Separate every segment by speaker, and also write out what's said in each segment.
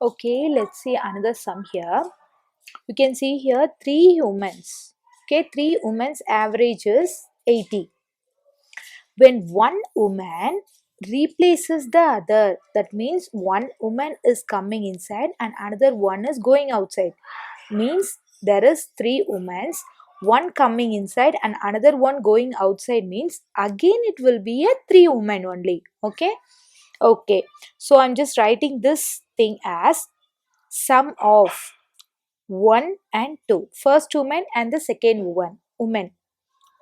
Speaker 1: Okay, let's see another sum here. You can see here 3 humans. Okay, 3 humans average is 80. When one woman replaces the other, that means one woman is coming inside and another one is going outside. Means there is 3 women, one coming inside and another one going outside, means again it will be a 3 women only. Okay. Okay. So I'm just writing this thing as sum of 1 and 2. First woman and the second woman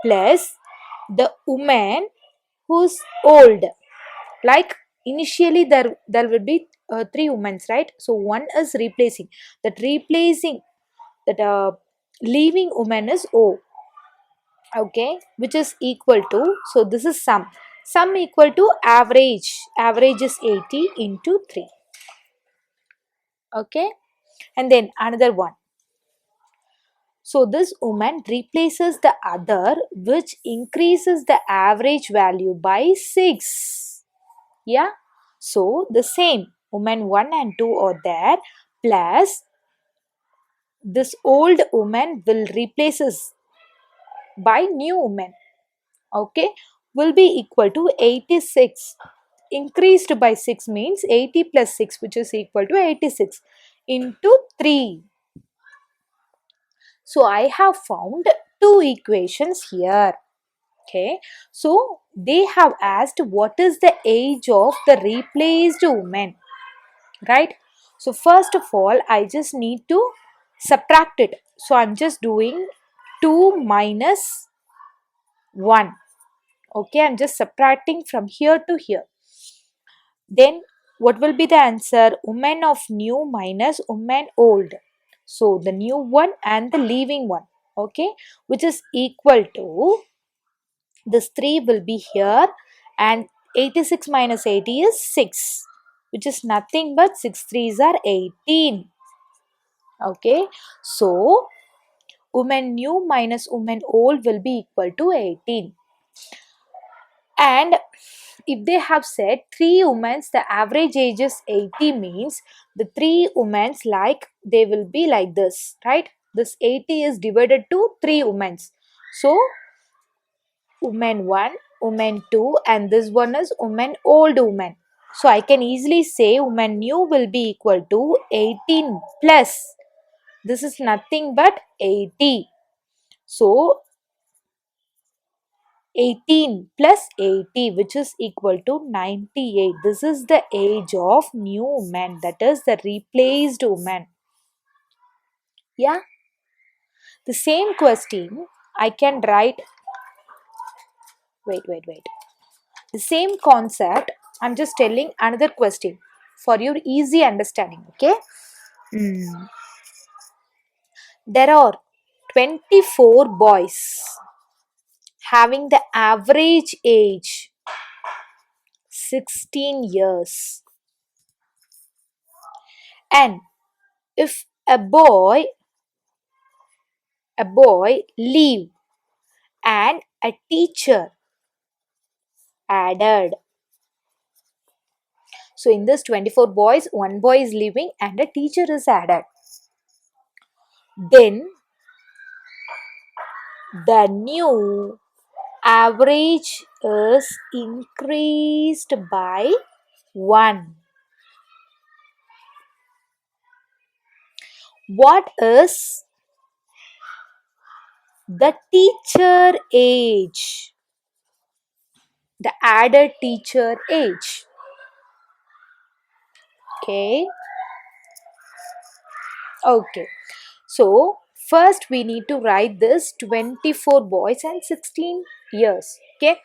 Speaker 1: plus the woman who's old. Like initially there will be 3 women, right? So one is replacing that leaving woman is O. Okay, which is equal to, so this is sum equal to average is 80 into 3. Okay, and then another one. So this woman replaces the other, which increases the average value by 6. Yeah. So the same woman 1 and 2 are there, plus this old woman will replaces by new woman. Okay. Will be equal to 86. Increased by 6 means 80 plus 6, which is equal to 86 into 3. So I have found 2 equations here. Okay, so they have asked what is the age of the replaced woman, right? So first of all, I just need to subtract it. So I'm just doing 2 minus 1. Okay, I'm just subtracting from here to here. Then what will be the answer? Woman of new minus woman old. So the new one and the leaving one. Okay, which is equal to, this 3 will be here, and 86 minus 80 is 6, which is nothing but 6 threes are 18. Okay, so woman new minus woman old will be equal to 18. And if they have said 3 women, the average age is 80, means the 3 women, like they will be like this, right? This 80 is divided to 3 women. So woman 1, woman 2, and this one is woman old woman. So I can easily say woman new will be equal to 18 plus. This is nothing but 80. So 18 plus 80, which is equal to 98. This is the age of new woman, that is the replaced woman. Yeah. The same question I can write. Wait. The same concept, I'm just telling another question for your easy understanding. Okay. Mm. There are 24 boys having the average age 16 years. And if a boy leave and a teacher added. So in this 24 boys, one boy is leaving and a teacher is added. Then the new average is increased by 1. What is the teacher age? The added teacher age. Okay. Okay. So first we need to write this 24 boys and 16 years. Okay.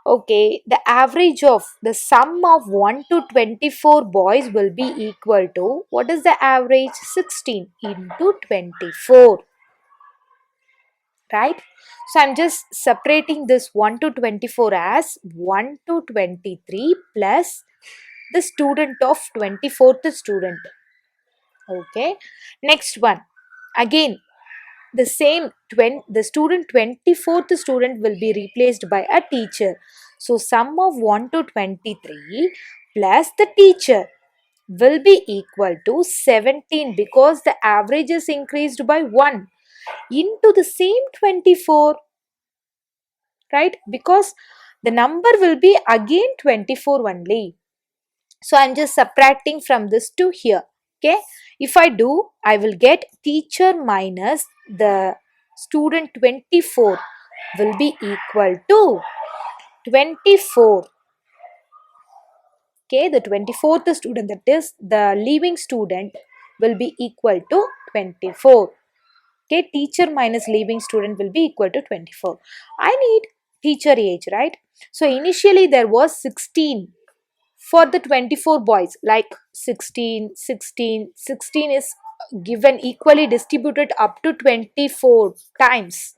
Speaker 1: Okay, the average of the sum of 1 to 24 boys will be equal to, what is the average? 16 into 24, right? So I'm just separating this 1 to 24 as 1 to 23 plus the student of 24th student. Okay, next one. Again, the same the student 24th student will be replaced by a teacher. So sum of 1 to 23 plus the teacher. will be equal to 17 because the average is increased by 1 into the same 24, right? Because the number will be again 24 only. So I'm just subtracting from this to here. Okay. If I do, I will get teacher minus the student 24 will be equal to 24. Okay. The 24th student, that is the leaving student, will be equal to 24. Okay. Teacher minus leaving student will be equal to 24. I need teacher age, right? So initially there was 16 for the 24 boys, like 16, 16, 16 is given equally distributed up to 24 times,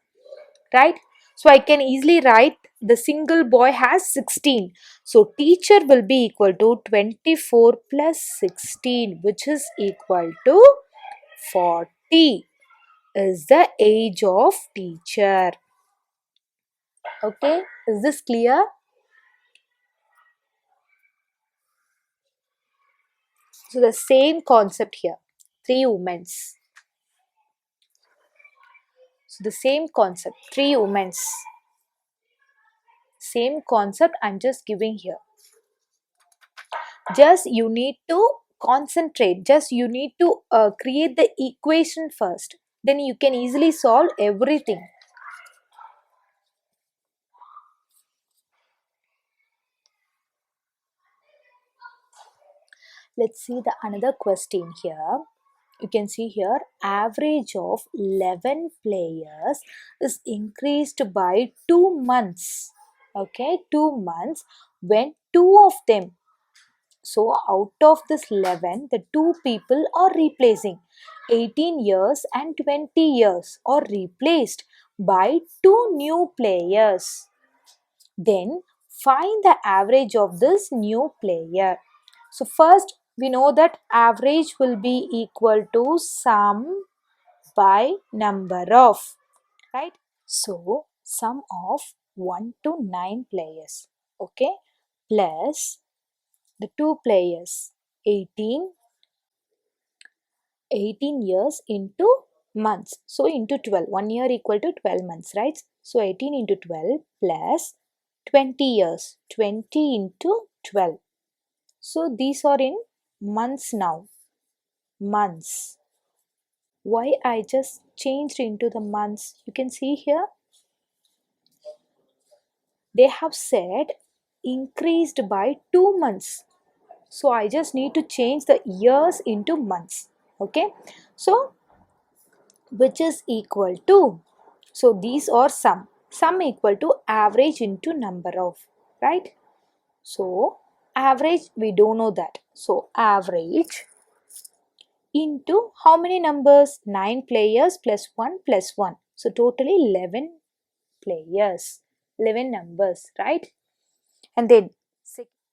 Speaker 1: right? So I can easily write the single boy has 16. So teacher will be equal to 24 plus 16, which is equal to 40 is the age of teacher. Okay, is this clear? So the same concept here, 3 women's. So the same concept, 3 women's. Same concept I'm just giving here. Just you need to concentrate. Just you need to create the equation first. Then you can easily solve everything. Let's see the another question here. You can see here average of 11 players is increased by 2 months. Okay, 2 months when two of them. So out of this 11, the two people are replacing. 18 years and 20 years are replaced by two new players. Then find the average of this new player. So first we know that average will be equal to sum by number of, right? So sum of 1 to 9 players, okay, plus the two players 18 years into months, so into 12, 1 year equal to 12 months, right? So 18 into 12 plus 20 years, 20 into 12. So these are in months now, months. Why I just changed into the months? You can see here they have said increased by 2 months. So I just need to change the years into months. Okay. So which is equal to, so these are sum equal to average into number of, right? So average we don't know that. So average into how many numbers? 9 players plus 1 plus 1. So totally 11 players, 11 numbers, right? And then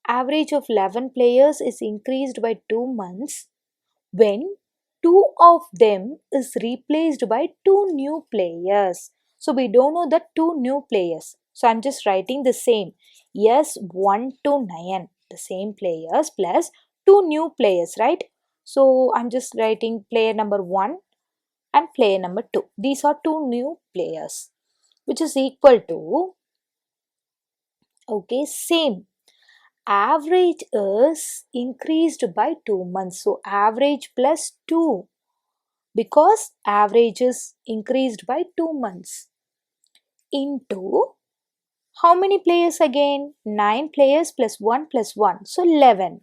Speaker 1: average of 11 players is increased by 2 months when two of them is replaced by two new players. So we don't know the two new players. So I'm just writing the same. Yes, 1 to 9, the same players plus two new players, right? So I'm just writing player number 1 and player number 2. These are two new players, which is equal to, okay, same. Average is increased by 2 months. So average plus 2, because average is increased by 2 months, into how many players again? 9 players plus 1 plus 1. So 11.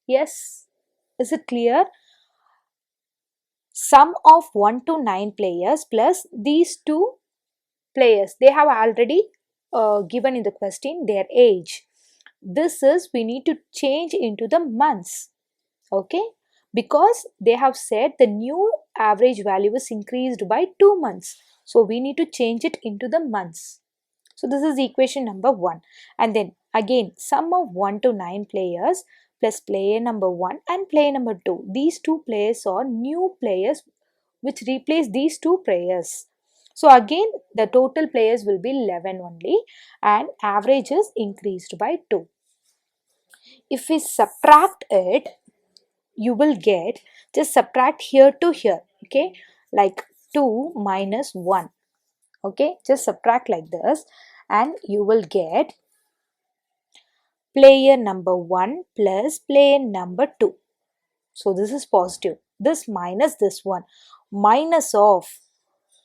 Speaker 1: Yes. Is it clear? Sum of 1 to 9 players plus these two players. They have already given in the question their age. This is we need to change into the months. Okay, because they have said the new average value is increased by 2 months, so we need to change it into the months. So this is equation number 1. And then again sum of 1 to 9 players plus player number 1 and player number 2. These two players are new players which replace these two players. So again the total players will be 11 only and average is increased by 2. If we subtract it, you will get, just subtract here to here, okay, like 2 minus 1, okay, just subtract like this, and you will get player number 1 plus player number 2. So this is positive. This minus this one. Minus of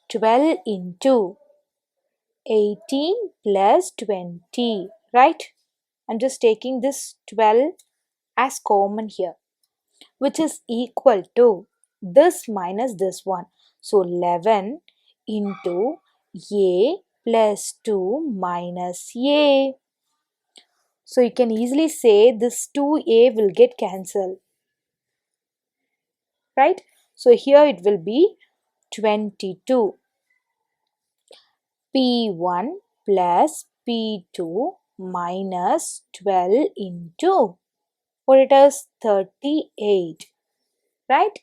Speaker 1: 12 into 18 plus 20. Right? I'm just taking this 12 as common here, which is equal to this minus this one. So 11 into a plus 2 minus a. So you can easily say this 2a will get cancelled. Right? So here it will be 22. P1 plus P2 minus 12 into what it is, 38. Right?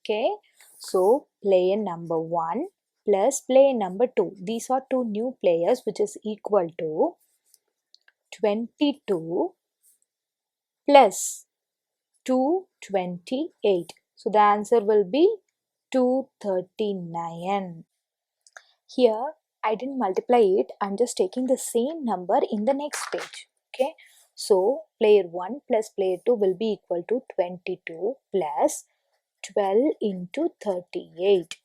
Speaker 1: Okay. So player number 1 plus player number 2. These are two new players which is equal to 22 plus 228. So the answer will be 239. Here I didn't multiply it, I'm just taking the same number in the next page. Okay, so player 1 plus player 2 will be equal to 22 plus 12 into 38.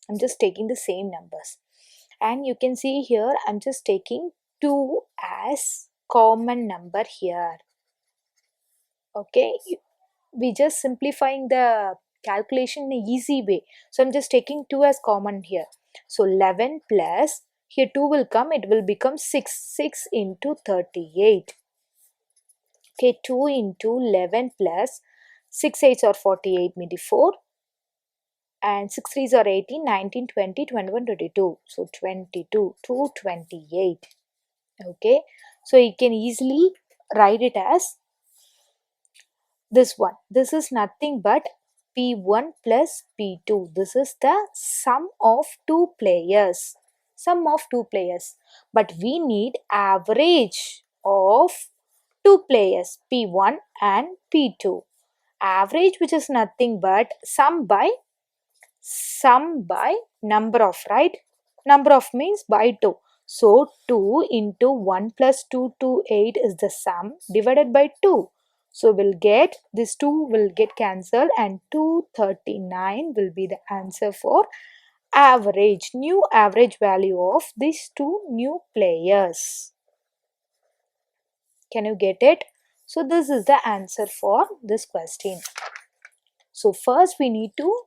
Speaker 1: I'm just taking the same numbers, and you can see here I'm just taking 2 as common number here. Okay, we just simplifying the calculation in an easy way. So I'm just taking 2 as common here. So 11 plus, here 2 will come, it will become 6. 6 into 38. Okay, 2 into 11 plus 6 8s are 48, maybe 4. And 6 3s are 18, 19, 20, 21, 22. So 22 to 28. Okay, so you can easily write it as this one. This is nothing but P1 plus P2. This is the sum of two players. Sum of two players. But we need average of two players, P1 and P2. Average, which is nothing but sum by number of, right? Number of means by 2. So 2 into 1 plus 2 to 8 is the sum divided by 2. So we'll get, this 2 will get cancelled, and 239 will be the answer for average, new average value of these two new players. Can you get it? So this is the answer for this question. So first we need to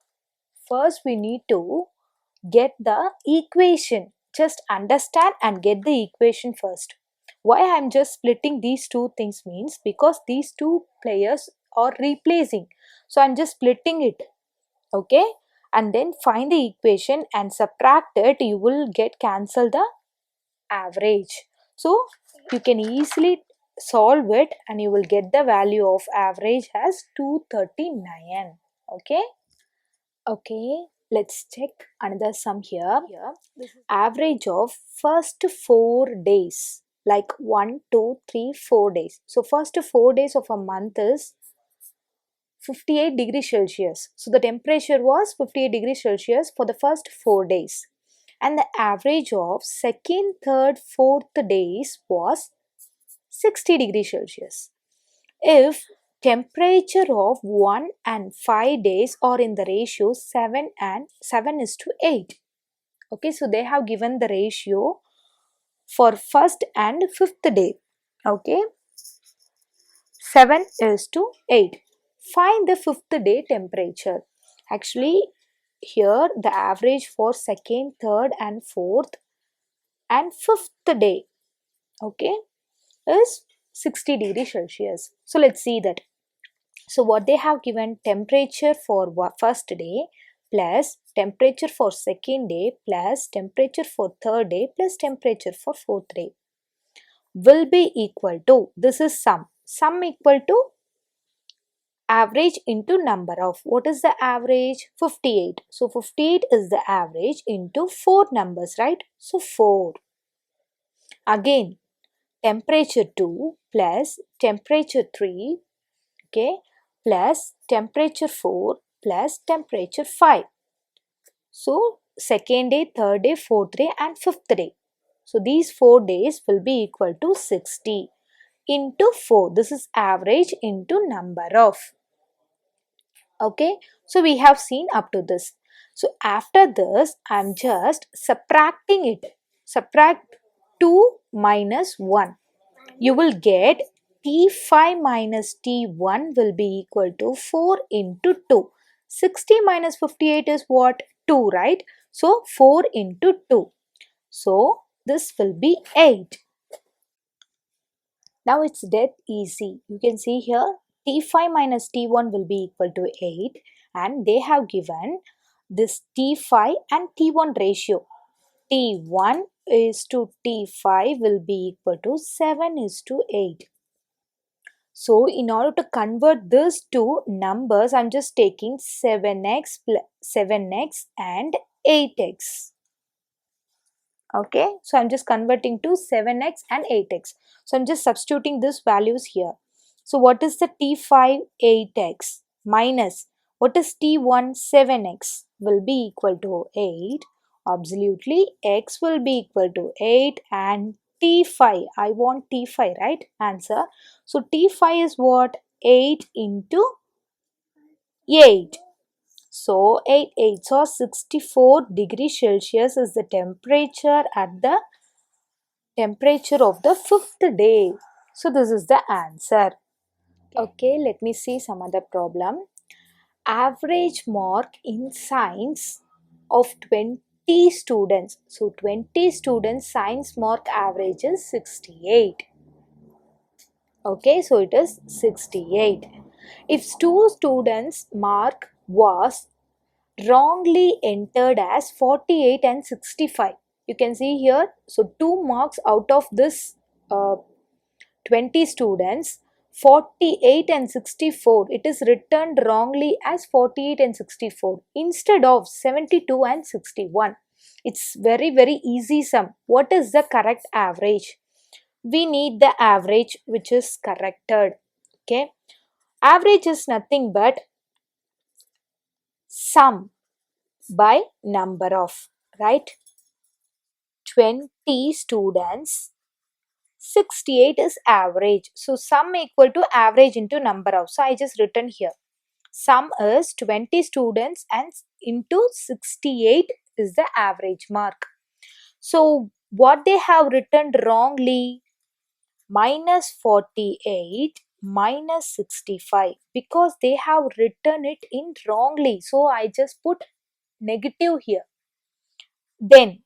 Speaker 1: get the equation. Just understand and get the equation first. Why I am just splitting these two things means because these two players are replacing. So I am just splitting it. Okay. And then find the equation and subtract it. You will get cancel the average. So you can easily solve it and you will get the value of average as 239. Okay. Okay, let's check another sum here. Average of first 4 days, like 1, 2, 3, 4 days. So first 4 days of a month is 58 degrees Celsius. So the temperature was 58 degrees Celsius for the first 4 days. And the average of second, third, fourth days was 60 degrees Celsius. If temperature of 1 and 5 days are in the ratio 7 is to 8. Okay, so they have given the ratio for first and fifth day. Okay, 7 is to 8. Find the fifth day temperature. Actually, here the average for second, third and fourth and fifth day, okay, is 60 degrees Celsius. So let's see that. So what they have given, temperature for first day plus temperature for second day plus temperature for third day plus temperature for fourth day will be equal to, this is sum equal to average into number of, what is the average? 58. So 58 is the average into 4 numbers, right? So 4. Again, temperature 2 plus temperature 3, okay, plus temperature 4 plus temperature 5. So, second day, third day, fourth day and fifth day. So, these 4 days will be equal to 60 into 4. This is average into number of. Okay, so we have seen up to this. So, after this, I am just subtracting it. Subtract 2 minus 1. You will get T5 minus T1 will be equal to 4 into 2. 60 minus 58 is what? 2, right? So 4 into 2. So this will be 8. Now it's dead easy. You can see here T5 minus T1 will be equal to 8 and they have given this T5 and T1 ratio. T1 is to T5 will be equal to 7 is to 8. So, in order to convert these two numbers, I'm just taking 7x and 8x. Okay, so I'm just converting to 7x and 8x. So, I'm just substituting these values here. So, what is the T5 8x minus what is T1 7x will be equal to 8. Absolutely, x will be equal to 8 and T5, I want T5, right? Answer. So T5 is what? 8 into 8. So 8 8s or 64 degrees Celsius is the temperature at the temperature of the fifth day. So this is the answer. Okay, let me see some other problem. Average mark in science of 20 students. So 20 students science mark average is 68. Okay, so it is 68. If two students mark was wrongly entered as 48 and 65. You can see here, so 2 marks out of this 20 students, 48 and 64, it is written wrongly as 48 and 64 instead of 72 and 61. It's very easy sum. What is the correct average? We need the average which is corrected. Okay, average is nothing but sum by number of, right? 20 students, 68 is average. So sum equal to average into number of. So I just written here. Sum is 20 students and into 68 is the average mark. So what they have written wrongly? Minus 48 minus 65 because they have written it in wrongly. So I just put negative here. Then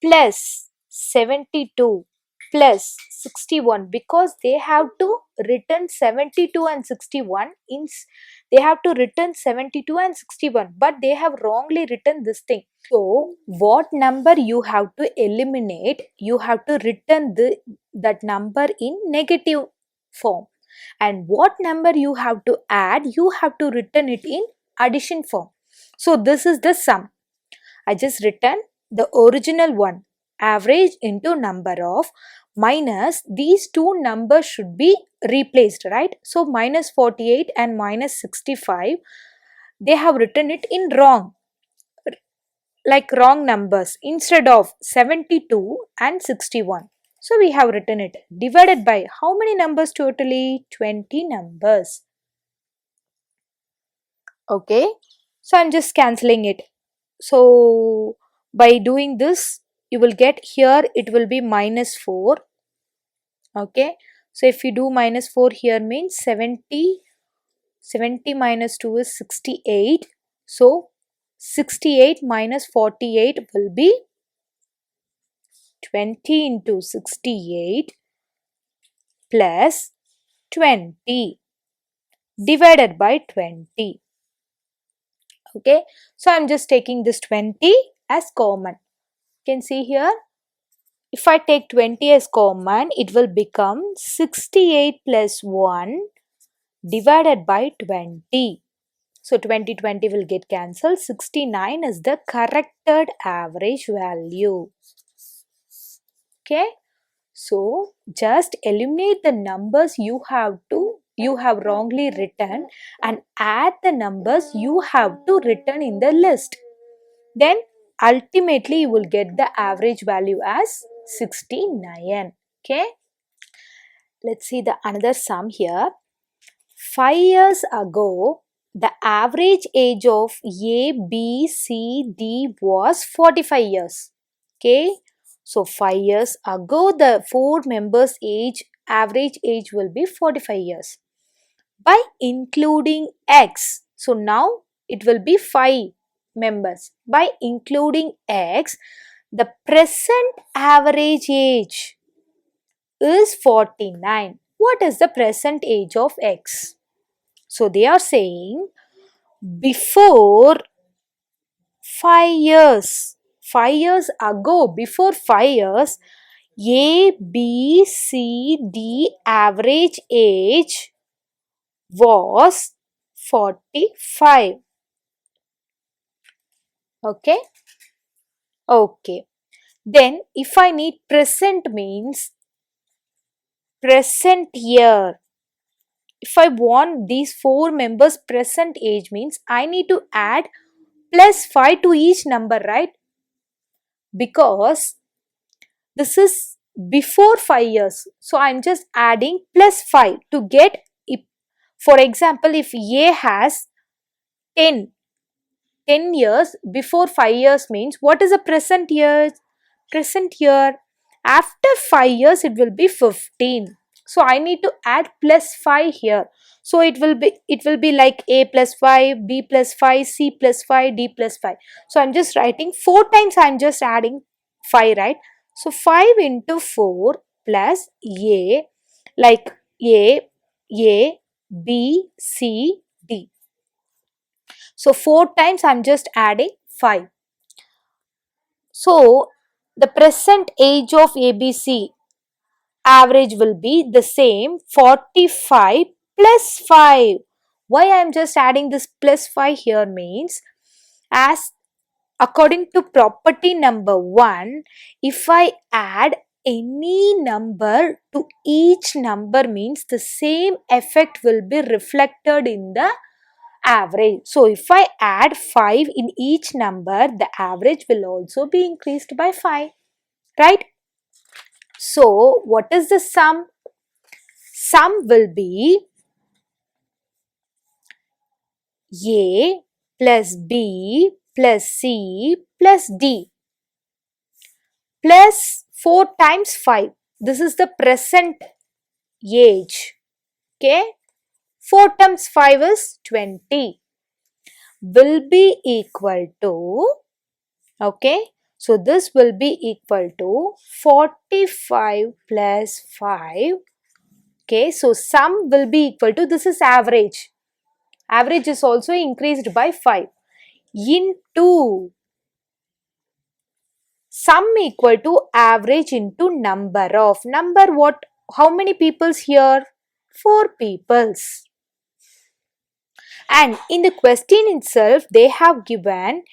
Speaker 1: plus 72 plus 61 because they have to return 72 and 61 in they have to return 72 and 61 but they have wrongly written this thing. So what number you have to eliminate, you have to return that number in negative form, and what number you have to add, you have to return it in addition form. So this is the sum. I just written the original one, average into number of, minus these two numbers should be replaced, right? So minus 48 and minus 65, they have written it in wrong, like wrong numbers instead of 72 and 61. So we have written it divided by how many numbers totally? 20 numbers. Okay, so I'm just cancelling it. So by doing this, you will get here it will be minus 4. Okay, so if you do minus 4 here means 70. 70 minus 2 is 68. So 68 minus 48 will be 20 into 68 plus 20 divided by 20. Okay, so I'm just taking this 20 as common. You can see here, if I take 20 as common, it will become 68 plus 1 divided by 20. So 20 will get cancelled. 69 is the corrected average value. Okay, So just eliminate the numbers you have wrongly written and add the numbers you have to written in the list. Then ultimately you will get the average value as 69. Okay. Let's see the another sum here. 5 years ago, the average age of A, B, C, D was 45 years. Okay. So 5 years ago, the 4 members average age will be 45 years. By including X, so now it will be 5 members. By including X, the present average age is 49. What is the present age of X? So they are saying before 5 years, 5 years ago, before 5 years, A, B, C, D average age was 45. Okay? Okay. Then if I need present means present year. If I want these 4 members present age means I need to add plus 5 to each number, right? Because this is before 5 years. So I'm just adding plus 5 to get, for example, if A has 10 years, before 5 years means what is the present year? Present year. After 5 years it will be 15. So I need to add plus 5 here. So it will be like A plus 5, B plus 5, C plus 5, D plus 5. So I'm just writing 4 times, I'm just adding 5, right? So 5 into 4 plus A, like A, B, C, D. So 4 times I'm just adding 5. So the present age of ABC average will be the same 45 plus 5. Why I am just adding this plus 5 here means, as according to property number 1, if I add any number to each number means the same effect will be reflected in the average. So if I add 5 in each number, the average will also be increased by 5, right? So what is the sum? Sum will be A plus B plus C plus D plus 4 times 5. This is the present age. Okay. 4 times 5 is 20. Will be equal to, okay, so this will be equal to 45 plus 5. Okay, so sum will be equal to, this is average. Average is also increased by 5 into sum equal to average into number of. Number what? How many peoples here? 4 peoples. And in the question itself, they have given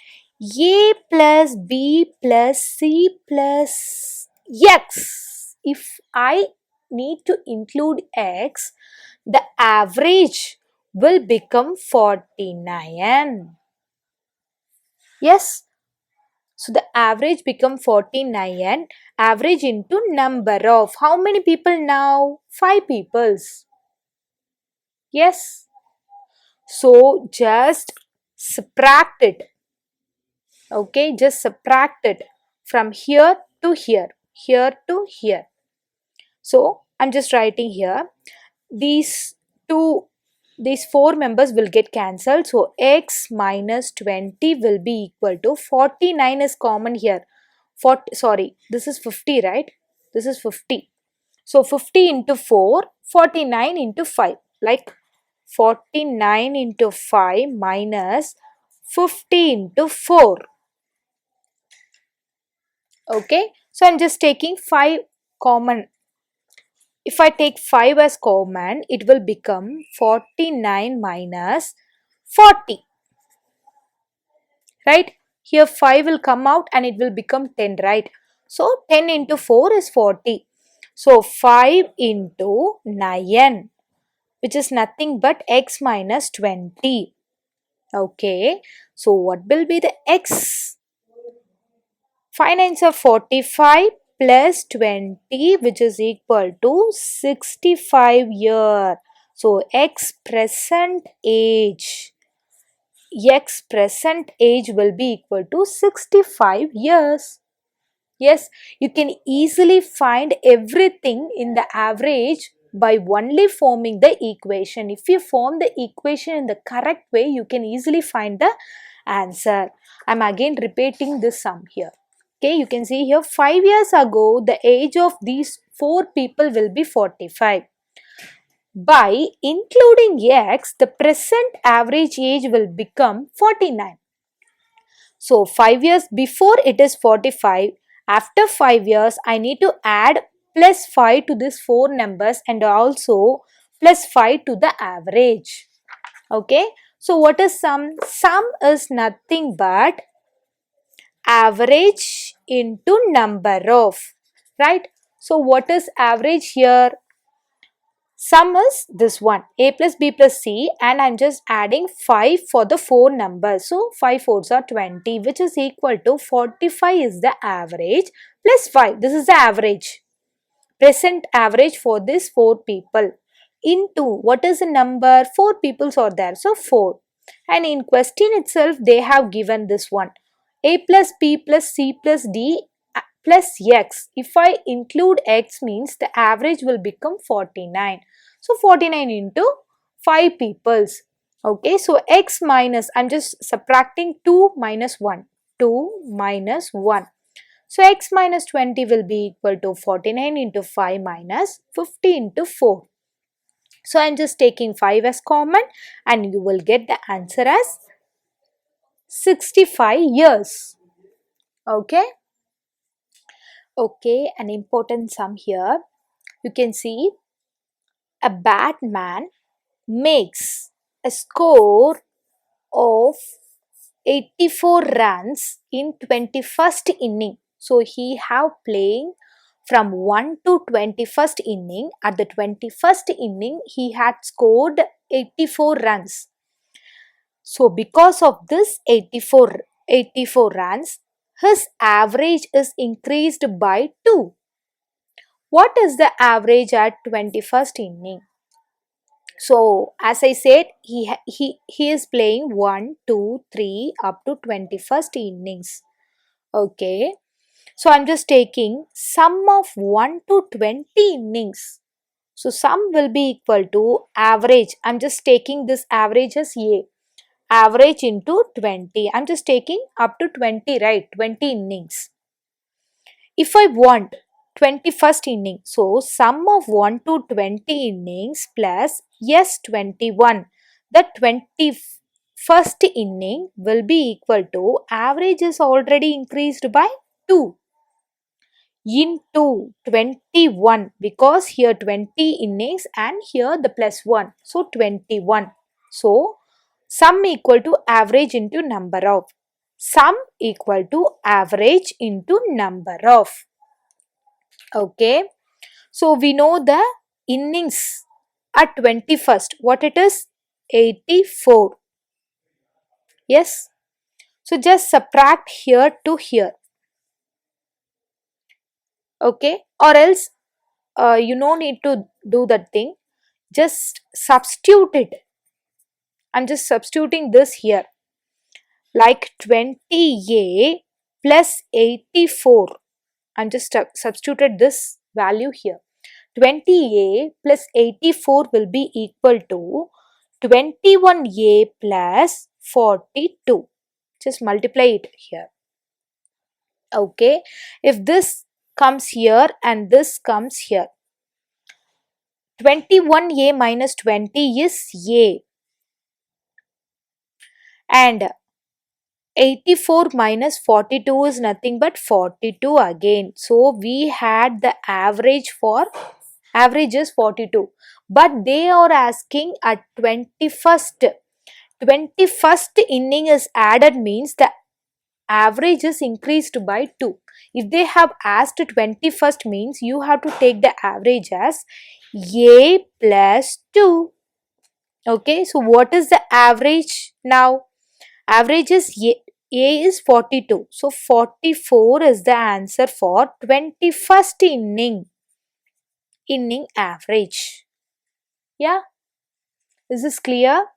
Speaker 1: A plus B plus C plus X. If I need to include X, the average will become 49. Yes. So the average become 49. Average into number of. How many people now? 5 peoples. Yes. So just subtract it. Okay, just subtract it from here to here, here to here. So I'm just writing here, these 4 members will get cancelled. So x minus 20 will be equal to 49 is common here. Sorry, this is 50, right? This is 50. So 50 into 4, 49 into 5. Like 49 into 5 minus 50 into 4. Okay, so I'm just taking 5 common. If I take 5 as common, it will become 49 minus 40. Right? Here 5 will come out and it will become 10, right? So 10 into 4 is 40. So 5 into 9, which is nothing but x minus 20. Okay, so what will be the x? 5 nines are 45 plus 20, which is equal to 65 year. So x present age. X present age will be equal to 65 years. Yes, you can easily find everything in the average by only forming the equation. If you form the equation in the correct way, you can easily find the answer. I am again repeating this sum here. Okay, you can see here 5 years ago, the age of these 4 people will be 45. By including x, the present average age will become 49. So 5 years before it is 45. After 5 years, I need to add plus 5 to these 4 numbers and also plus 5 to the average. Okay. So what is sum? Sum is nothing but average into number of. Right. So what is average here? Sum is this one, a plus b plus c, and I am just adding 5 for the 4 numbers. So 5 fours are 20, which is equal to 45 is the average plus 5. This is the average, present average for these 4 people, into what is the number? 4 peoples are there, so 4. And in question itself they have given this one, a plus b plus c plus d plus x. If I include x means the average will become 49. So 49 into 5 peoples. Okay, so x minus, I'm just subtracting 2 minus 1. 2 minus 1. So x minus 20 will be equal to 49 into 5 minus 50 into 4. So I'm just taking 5 as common and you will get the answer as 65 years. Okay. Okay, an important sum here. You can see a batman makes a score of 84 runs in 21st inning. So he have playing from 1 to 21st inning. At the 21st inning he had scored 84 runs. So because of this 84 runs, his average is increased by 2. What is the average at 21st inning? So as I said, he is playing 1, 2, 3 up to 21st innings. Okay. So I'm just taking sum of 1 to 20 innings. So sum will be equal to average. I'm just taking this average as A. Average into 20. I'm just taking up to 20, right? 20 innings. If I want 21st inning, so sum of 1 to 20 innings plus S21, the 21st inning will be equal to average is already increased by 2 into 21, because here 20 innings and here the plus 1, so 21. So sum equal to average into number of. Sum equal to average into number of. Okay. So we know the innings at 21st. What it is? 84. Yes. So just subtract here to here. Okay. Or else you no need to do that thing. Just substitute it. I'm just substituting this here. Like 20A plus 84. I'm just substituted this value here. 20A plus 84 will be equal to 21A plus 42. Just multiply it here. Okay. If this comes here and this comes here, 21A minus 20 is A. And 84 minus 42 is nothing but 42 again. So we had the average is 42. But they are asking at 21st. 21st inning is added means the average is increased by 2. if they have asked 21st means you have to take the average as A plus 2. Okay, so what is the average now? Average is A is 42. So 44 is the answer for 21st inning average. Yeah, is this clear?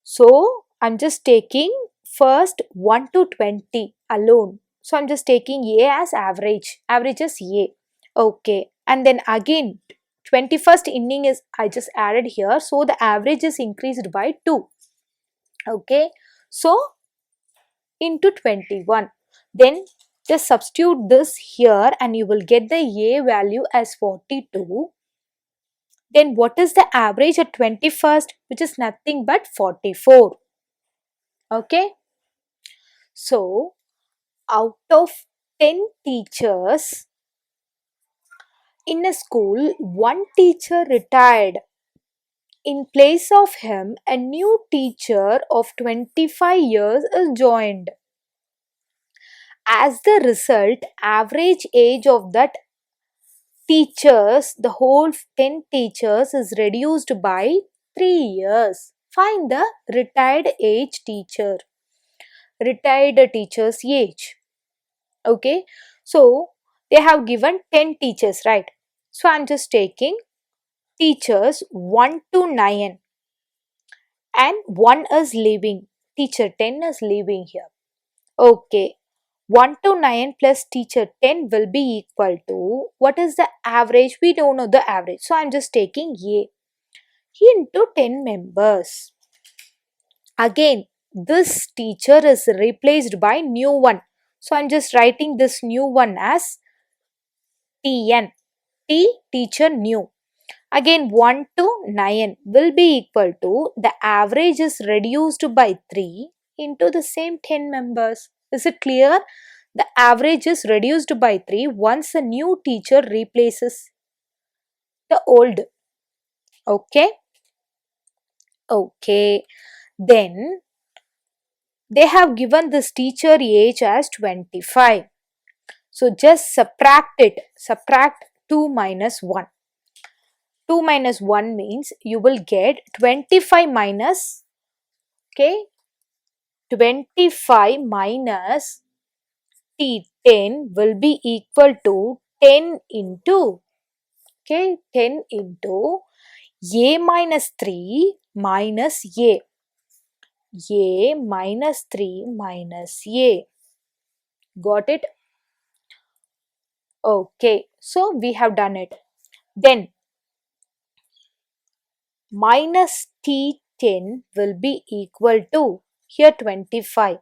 Speaker 1: So I'm just taking first 1 to 20 alone. So I'm just taking A as average. Average is A. Okay. And then again 21st inning is I just added here. So the average is increased by 2. Okay. So into 21. Then just substitute this here and you will get the A value as 42. Then what is the average at 21st, which is nothing but 44. Okay. So out of 10 teachers in a school, one teacher retired. In place of him, a new teacher of 25 years is joined. As the result, average age of that teachers, the whole 10 teachers is reduced by 3 years. Find the retired teacher's age. Okay, so they have given 10 teachers, right? So I'm just taking teachers 1 to 9 and 1 is leaving. Teacher 10 is leaving here. Okay, 1 to 9 plus teacher 10 will be equal to, what is the average? We don't know the average. So I'm just taking A into 10 members. Again, this teacher is replaced by new one. So I'm just writing this new one as TN. Teacher new. Again 1 to 9 will be equal to, the average is reduced by 3 into the same 10 members. Is it clear? The average is reduced by 3 once a new teacher replaces the old. Okay. Okay. Then they have given this teacher age as 25. So just subtract it. Subtract 2 minus 1. 2 minus 1 means you will get 25 minus, okay, 25 minus T10 will be equal to 10 into, okay, 10 into A minus 3 minus A. A minus 3 minus A. Got it? Okay, so we have done it. Then minus T10 will be equal to, here 25.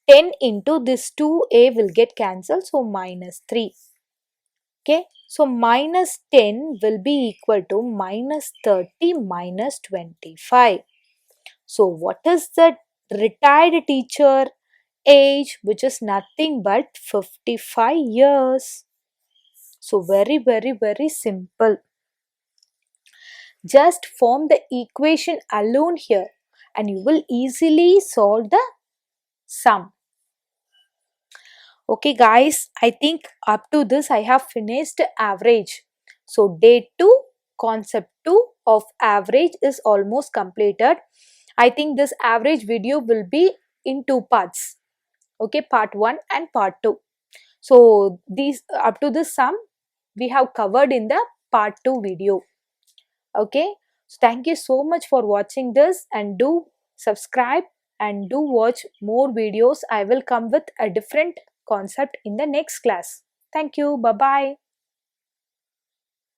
Speaker 1: 10 into this 2A will get cancelled, so minus 3. Okay, so minus 10 will be equal to minus 30 minus 25. So what is the retired teacher age, which is nothing but 55 years. So very simple. Just form the equation alone here and you will easily solve the sum. Okay guys, I think up to this I have finished average. So day 2, concept 2 of average is almost completed. I think this average video will be in 2 parts. Okay, part 1 and part 2. So these up to this sum we have covered in the part 2 video. Okay, so thank you so much for watching this and do subscribe and do watch more videos. I will come with a different concept in the next class. Thank you. Bye bye.